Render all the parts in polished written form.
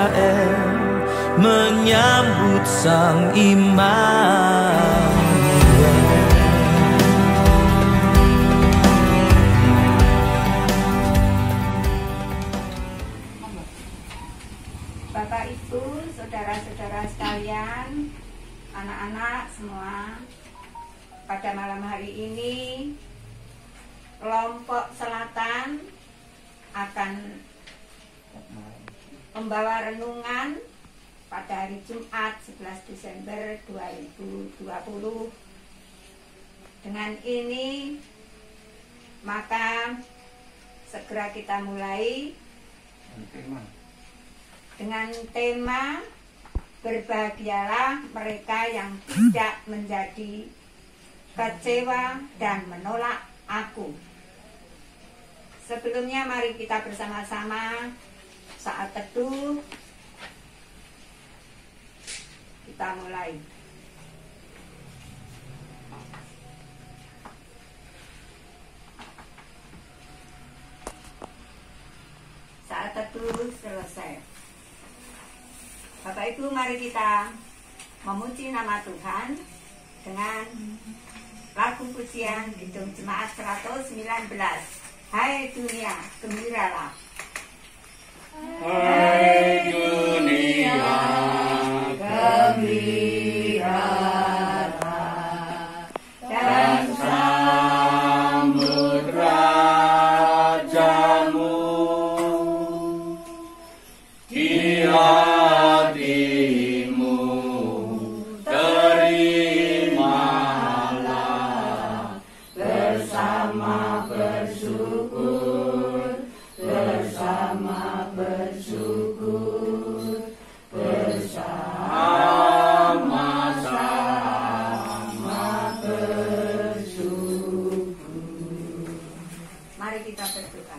Israel menyambut Sang Immanuel. Bapak Ibu, saudara-saudara sekalian, anak-anak semua, pada malam hari ini kelompok selatan akan membawa renungan pada hari Jumat 11 Desember 2020. Dengan ini maka segera kita mulai dengan tema berbahagialah mereka yang tidak menjadi kecewa dan menolak aku. Sebelumnya mari kita bersama-sama saat teduh kita mulai. Saat teduh selesai. Bapak Ibu, mari kita memuji nama Tuhan dengan lagu pujian Kidung Jemaat 119. Hai dunia, gembiralah. Hai dunia, gembiralah, dan sambut Rajamu. Di hatimu terimalah bersama bersyukur, bersama bersyukur, bersama-sama bersyukur. Mari kita berdoa.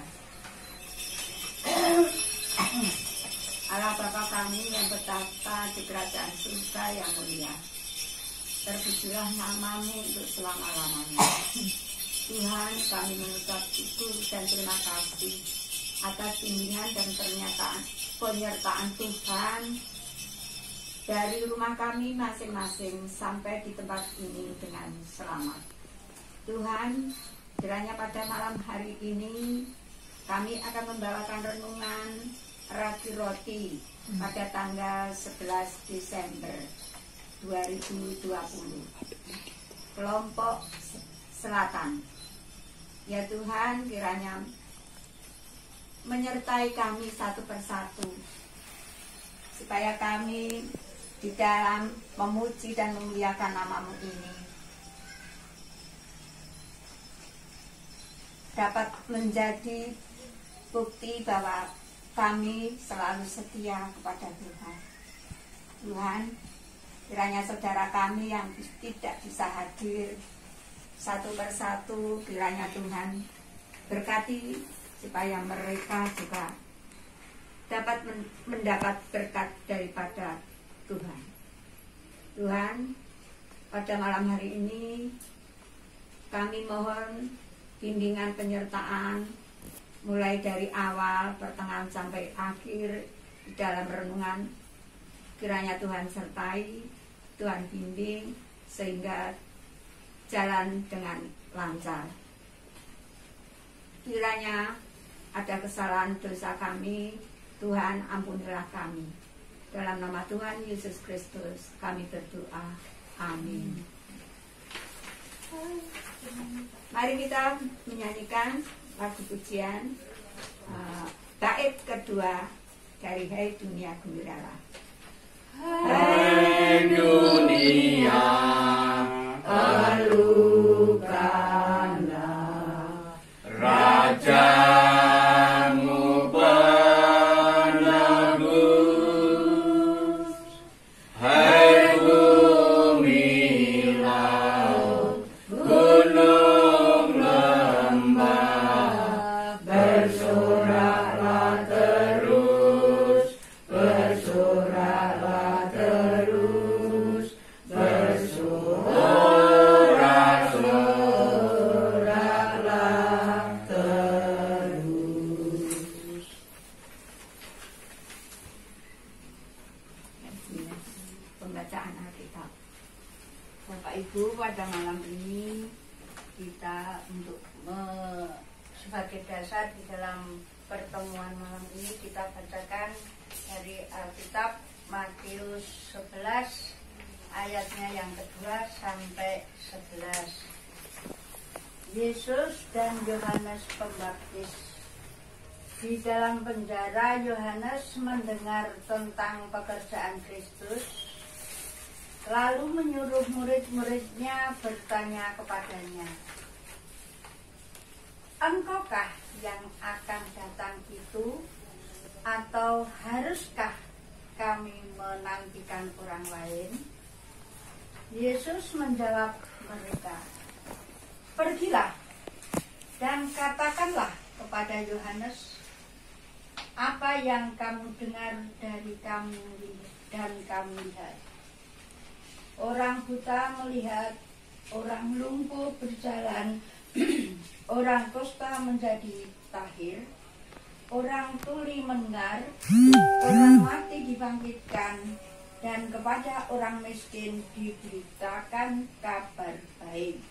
Allah Bapa kami yang bertata di kerajaan surga yang mulia, terpujilah namamu untuk selama-lamanya. Tuhan, kami mengucap syukur dan terima kasih atas bimbingan dan penyertaan Tuhan dari rumah kami masing-masing sampai di tempat ini dengan selamat. Tuhan, kiranya pada malam hari ini kami akan membawakan renungan Ragi Roti pada tanggal 11 Desember 2020. Kelompok selatan. Ya Tuhan, kiranya menyertai kami satu persatu, supaya kami di dalam memuji dan memuliakan nama-Mu ini dapat menjadi bukti bahwa kami selalu setia kepada Tuhan. Tuhan, kiranya saudara kami yang tidak bisa hadir satu persatu, kiranya Tuhan berkati supaya mereka juga dapat mendapat berkat daripada Tuhan. Tuhan, pada malam hari ini kami mohon bimbingan penyertaan mulai dari awal, pertengahan sampai akhir dalam renungan. Kiranya Tuhan sertai, Tuhan bimbing sehingga jalan dengan lancar. Kiranya ada kesalahan dosa kami, Tuhan ampunilah kami. Dalam nama Tuhan Yesus Kristus kami berdoa. Amin. Mari kita menyanyikan lagu pujian bait kedua dari Hai Dunia Gembiralah. Hai dunia, alukanlah Rajamu penebus. Hai bumi, laut, gunung, lembah, bersoraklah terus, bersoraklah terus, bersoraklah malam ini kita untuk sebagai dasar di dalam pertemuan malam ini kita bacakan dari Alkitab Matius 11 ayatnya yang kedua sampai 11. Yesus dan Yohanes Pembaptis. Di dalam penjara Yohanes mendengar tentang pekerjaan Kristus, lalu menyuruh murid-muridnya bertanya kepadanya, "Engkaukah yang akan datang itu, atau haruskah kami menantikan orang lain?" Yesus menjawab mereka, "Pergilah dan katakanlah kepada Yohanes apa yang kamu dengar dari kami dan kamu lihat. Orang buta melihat, orang lumpuh berjalan, orang kusta menjadi tahir, orang tuli mendengar, orang mati dibangkitkan, dan kepada orang miskin diberitakan kabar baik.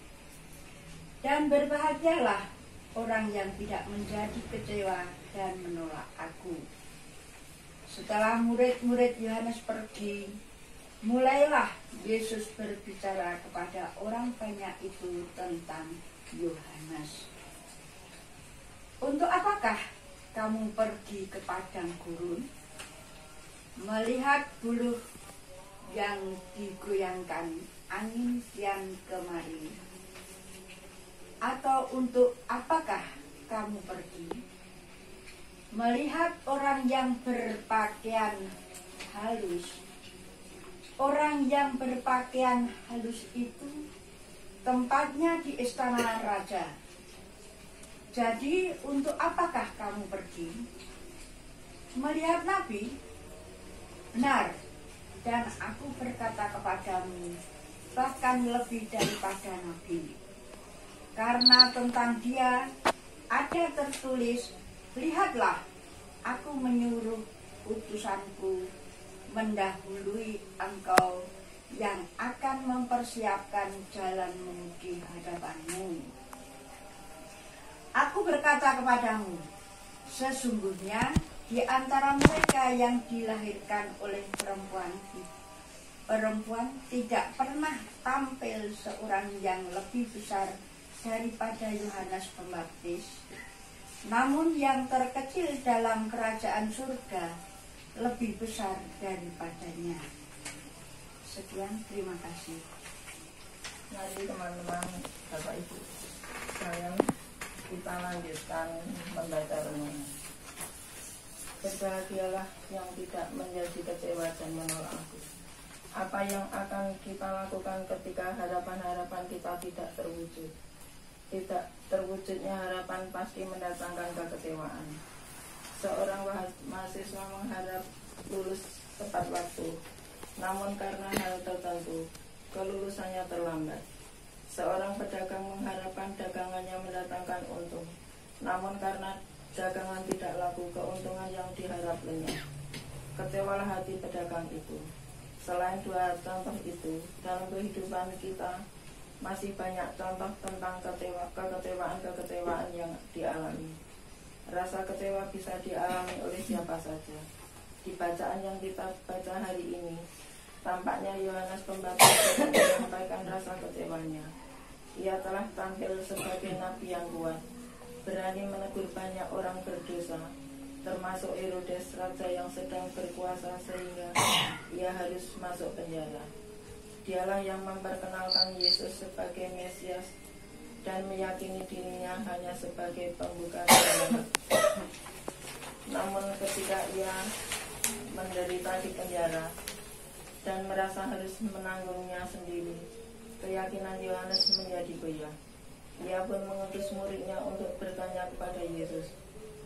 Dan berbahagialah orang yang tidak menjadi kecewa dan menolak aku." Setelah murid-murid Yohanes pergi, mulailah Yesus berbicara kepada orang banyak itu tentang Yohanes. "Untuk apakah kamu pergi ke padang gurun, melihat buluh yang digoyangkan angin kian kemari? Atau untuk apakah kamu pergi melihat orang yang berpakaian halus? Orang yang berpakaian halus itu tempatnya di istana raja. Jadi untuk apakah kamu pergi melihat nabi? Benar, dan aku berkata kepadamu, bahkan lebih daripada nabi. Karena tentang dia ada tertulis, 'Lihatlah, aku menyuruh utusanku mendahului engkau yang akan mempersiapkan jalanmu di hadapanmu.' Aku berkata kepadamu, sesungguhnya di antara mereka yang dilahirkan oleh perempuan tidak pernah tampil seorang yang lebih besar daripada Yohanes Pembaptis. Namun yang terkecil dalam kerajaan surga lebih besar daripadanya." Sekian, terima kasih. Mari teman-teman, Bapak Ibu sekalian, kita lanjutkan membaca renungan. "Berbahagialah yang tidak menjadi kecewa dan menolak aku." Apa yang akan kita lakukan ketika harapan-harapan kita tidak terwujud? Tidak terwujudnya harapan pasti mendatangkan kekecewaan. Seorang mahasiswa mengharap lulus tepat waktu, namun karena hal tertentu, kelulusannya terlambat. Seorang pedagang mengharapkan dagangannya mendatangkan untung, namun karena dagangan tidak laku, keuntungan yang diharap lenyap. Kecewalah hati pedagang itu. Selain dua contoh itu, dalam kehidupan kita masih banyak contoh tentang kekecewaan yang dialami. Rasa kecewa bisa dialami oleh siapa saja. Di bacaan yang kita baca hari ini, tampaknya Yohanes Pembaptis menyampaikan rasa kecewanya. Ia telah tampil sebagai nabi yang kuat, berani menegur banyak orang berdosa, termasuk Herodes, raja yang sedang berkuasa sehingga ia harus masuk penjara. Dialah yang memperkenalkan Yesus sebagai Mesias dan meyakini dirinya hanya sebagai pembuka jalan. Namun ketika ia menderita di penjara dan merasa harus menanggungnya sendiri, keyakinan Yohanes menjadi goyah. Ia pun mengutus muridnya untuk bertanya kepada Yesus,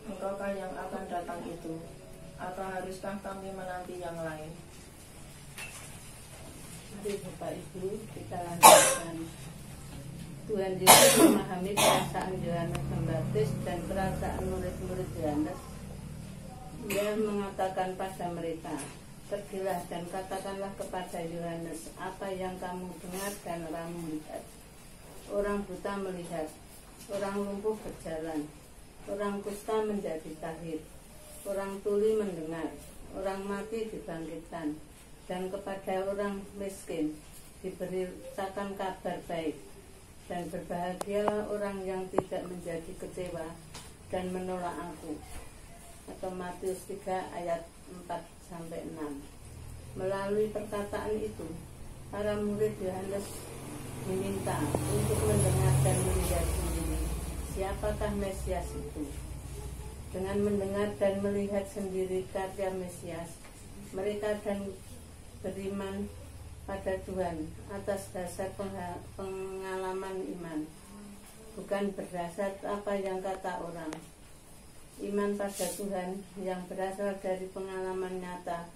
"Engkaukah yang akan datang itu, atau haruskah kami menanti yang lain?" Mari Bapak Ibu kita lanjutkan. Tuhan Yesus memahami perasaan Yohanes Pembaptis dan perasaan murid-murid Yohanes. Ia mengatakan pada mereka, "Pergilah dan katakanlah kepada Yohanes apa yang kamu dengar dan kamu lihat." orang buta melihat, orang lumpuh berjalan, orang kusta menjadi tahir, orang tuli mendengar, orang mati dibangkitkan, dan kepada orang miskin diberitakan kabar baik. Dan berbahagialah orang yang tidak menjadi kecewa dan menolak aku. Atau Matius 3 ayat 4-6. Melalui perkataan itu, para murid Yohanes diminta untuk mendengar dan melihat sendiri siapakah Mesias itu. Dengan mendengar dan melihat sendiri karya Mesias, mereka dan beriman pada Tuhan atas dasar pengalaman iman, bukan berdasar apa yang kata orang. Iman pada Tuhan yang berasal dari pengalaman nyata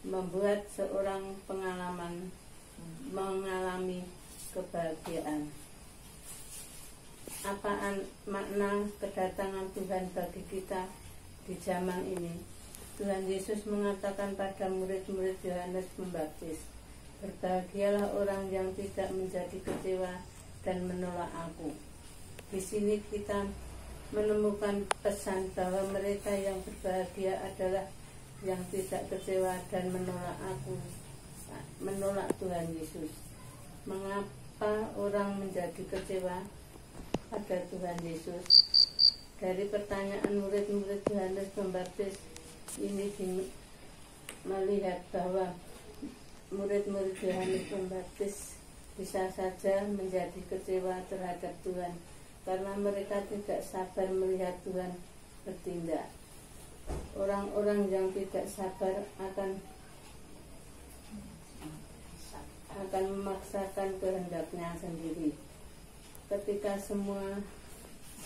membuat seorang mengalami kebahagiaan. Apaan makna kedatangan Tuhan bagi kita di zaman ini? Tuhan Yesus mengatakan pada murid-murid Yohanes Pembaptis, berbahagialah orang yang tidak menjadi kecewa dan menolak aku. Di sini kita menemukan pesan bahwa mereka yang berbahagia adalah yang tidak kecewa dan menolak aku, menolak Tuhan Yesus. Mengapa orang menjadi kecewa pada Tuhan Yesus? Dari pertanyaan murid-murid Yohanes Pembaptis ini melihat bahwa murid-murid Yohanes Pembaptis bisa saja menjadi kecewa terhadap Tuhan karena mereka tidak sabar melihat Tuhan bertindak. Orang-orang yang tidak sabar akan memaksakan kehendaknya sendiri. Ketika semua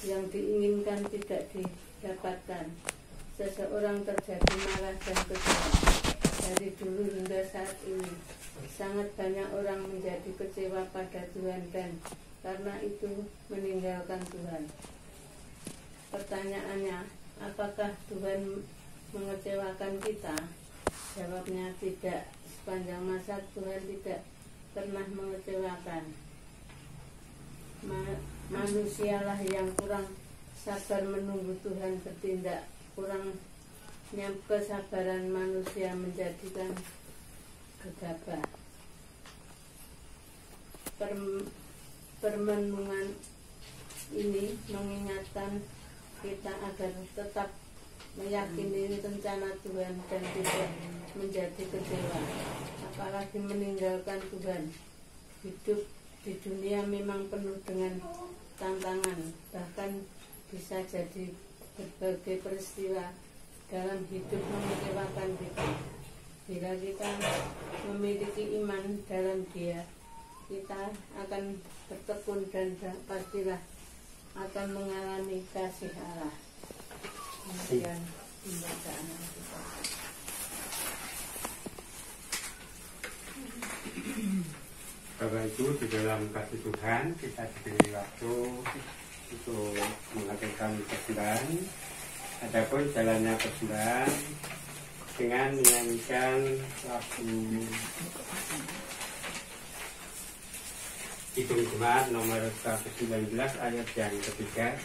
yang diinginkan tidak didapatkan, seseorang terjadi marah dan kecewa. Dari dulu hingga saat ini, sangat banyak orang menjadi kecewa pada Tuhan dan karena itu meninggalkan Tuhan. Pertanyaannya, apakah Tuhan mengecewakan kita? Jawabnya tidak. Sepanjang masa Tuhan tidak pernah mengecewakan. Manusialah yang kurang sabar menunggu Tuhan bertindak. Kurangnya kesabaran manusia menjadikan gegabah. Permenungan ini mengingatkan kita agar tetap meyakini rencana Tuhan dan tidak menjadi kecewa, apalagi meninggalkan Tuhan. Hidup di dunia memang penuh dengan tantangan, bahkan bisa jadi berbagai peristiwa dalam hidup mengecewakan kita. Bila kita memiliki iman dalam Dia, kita akan bertekun dan pastilah akan mengalami kasih Allah. Kemudian pembacaan kita. Bapak Ibu, di dalam kasih Tuhan kita diberi waktu untuk melakukan persembahan. Adapun jalannya persembahan dengan menyanyikan lagu Hitung Jemaat nomor 119 ayat yang ketiga.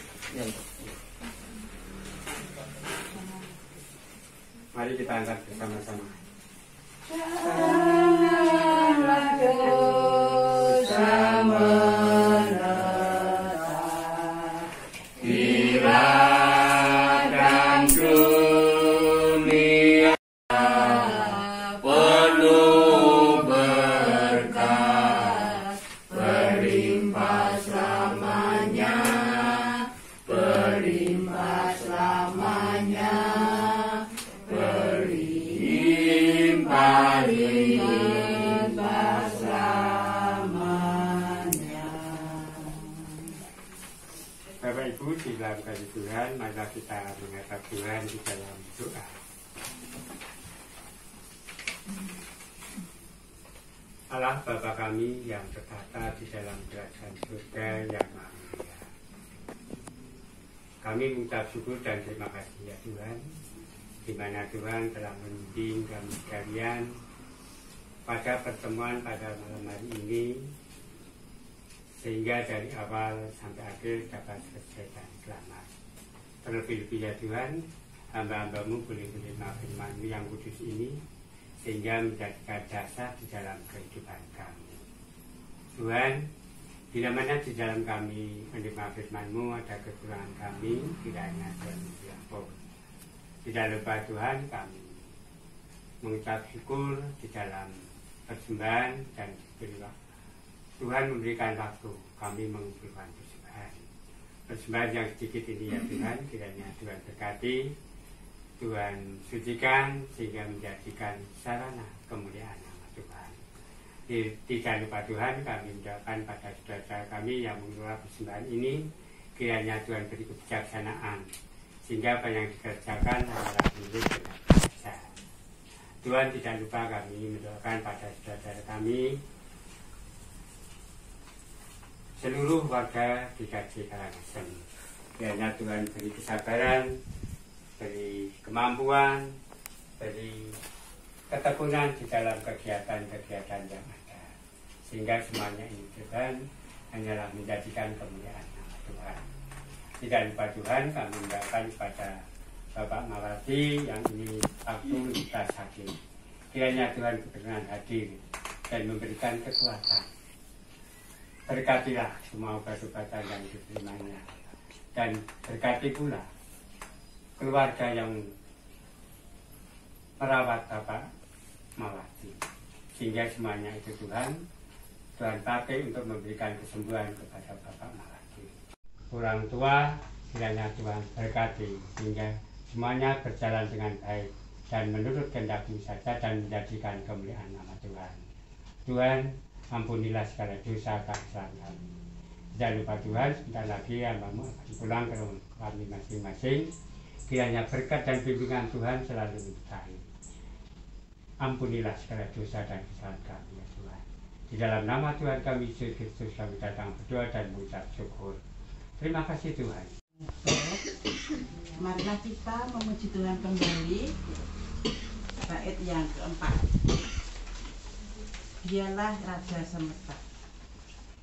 Mari kita angkat bersama-sama. Janganlah dosa menetap di ladang dunia, penuh berkat, berlimpah selamanya, berlimpah selamanya, berlimpah selamanya. Bapak Ibu, di dalam kasih Tuhan, maka kita menghadap Tuhan di dalam doa. Allah Bapa kami yang bertata di dalam kerajaan surga yang maha mulia, kami mengucap syukur dan terima kasih ya Tuhan, di mana Tuhan telah membimbing kami sekalian pada pertemuan pada malam hari ini, sehingga dari awal sampai akhir dapat selesai dan selamat. Terlebih-lebih ya Tuhan, hamba-hambamu boleh menerima firman-Mu yang kudus ini, sehingga menjadikan dasar di dalam kehidupan kami. Tuhan, bila mana di dalam kami menerima firman-Mu ada kekurangan kami, kiranya Tuhan mengampuni. Tidak lupa Tuhan, kami mengucap syukur di dalam persembahan dan Tuhan memberikan waktu kami mengumpulkan persembahan. Persembahan yang sedikit ini ya Tuhan, kiranya Tuhan berkati, Tuhan sucikan sehingga menjadikan sarana kemuliaan nama Tuhan. Tidak lupa Tuhan, kami mendoakan pada saudara kami yang mengelola persembahan ini, kiranya Tuhan beri kebijaksanaan sehingga apa yang dikerjakan adalah milik dengan kuasa. Tuhan tidak lupa kami mendoakan pada saudara kami seluruh warga di GKJ Karangasem. Kiranya Tuhan beri kesabaran, beri kemampuan, beri ketekunan di dalam kegiatan-kegiatan yang ada, sehingga semuanya ini Tuhan hanyalah menjadikan kemuliaan nama Tuhan. Tidak lupa Tuhan, kami mendoakan kepada Bapak Mawati yang ini waktu kita sakit. Kiranya Tuhan berkenan hadir dan memberikan kekuatan. Berkatilah semua obat-obatan yang diterimanya, dan berkati pula keluarga yang merawat Bapak Mawati, sehingga semuanya itu Tuhan pakai untuk memberikan kesembuhan kepada Bapak Mawati. Orang tua kiranya Tuhan berkati sehingga semuanya berjalan dengan baik dan menurut kehendak-Mu saja dan menjadikan kemuliaan nama Tuhan. Tuhan, ampunilah segala dosa kesalahan kami. Jangan lupa Tuhan, sebentar lagi hamba-Mu akan pulang ke rumah kami masing-masing. Kiranya berkat dan bimbingan Tuhan selalu menyertai. Ampunilah segala dosa dan kesalahan kami ya Tuhan. Di dalam nama Tuhan kami Yesus Kristus kami datang berdoa dan mengucap syukur. Terima kasih Tuhan. Marilah kita memuji Tuhan kembali. Bait yang keempat. Dialah Raja Semesta.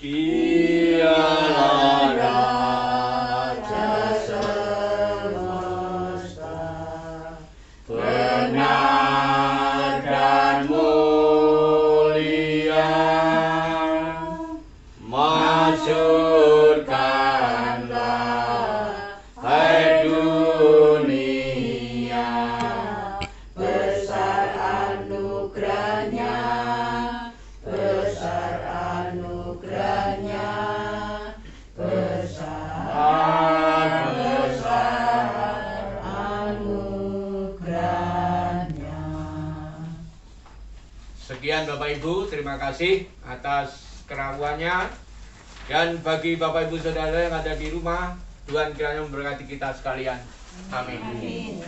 Dialah Raja Semesta, benar dan mulia, maksudkanlah hai dunia, besar anugerahnya, besar anugerahnya, besar anugerahnya. Sekian Bapak Ibu, terima kasih atas kerawannya. Dan bagi Bapak Ibu Saudara yang ada di rumah, Tuhan kiranya memberkati kita sekalian. Amin.